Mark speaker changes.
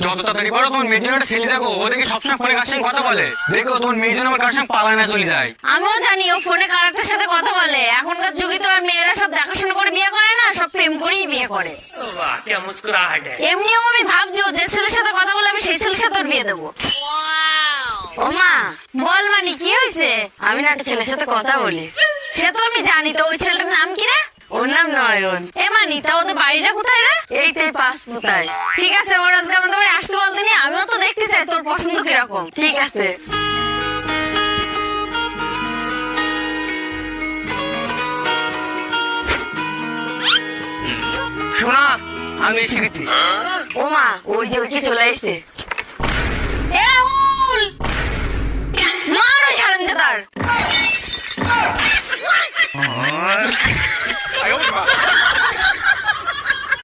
Speaker 1: যত তাড়াতাড়ি পারো তোমার মেয়ের জন্য একটা ছেলে দেখো, ও দেখে সবসময় ফোনে কার সঙ্গে কথা বলে, দেখো তোমার মেয়ের জন্য আমার কার সঙ্গে পালায় না চলে যায়।
Speaker 2: আমিও জানি ও ফোনে কারারটার সাথে কথা বলে। এখনকার যুগে তো আর মেয়েরা সব দেখাশোনা করে বিয়ে করে না, সব প্রেম করেই বিয়ে করে।
Speaker 3: वाह क्या मुस्कुराहट है।
Speaker 2: এমনিও আমি ভাবছি ও যে ছেলের সাথে কথা বলে আমি সেই ছেলের সাথে ওর বিয়ে দেবো। ও মা, বল মানে কি হয়েছে?
Speaker 4: আমি না একটা ছেলের সাথে কথা বলি।
Speaker 2: সে তো আমি জানি, তো ওই ছেলেটার নাম কি রে?
Speaker 4: ওর নাম নয়ন।
Speaker 2: এ মানি, তা ওদের বাড়িটা কোথায় রে?
Speaker 4: এই তো এই পাঁচপুতায়।
Speaker 2: ঠিক আছে, ওর আজকে আমাদের বাড়ি আসতে বলতেনি, আমিও তো দেখতে চাই তোর পছন্দ কিরকম।
Speaker 4: ঠিক আছে।
Speaker 3: শোনা, আমি এসে গেছি।
Speaker 4: ও মা, ওই যে ওইকে চলে এসেছে।
Speaker 2: এ রাহুল, মার ওই হারামজাদার।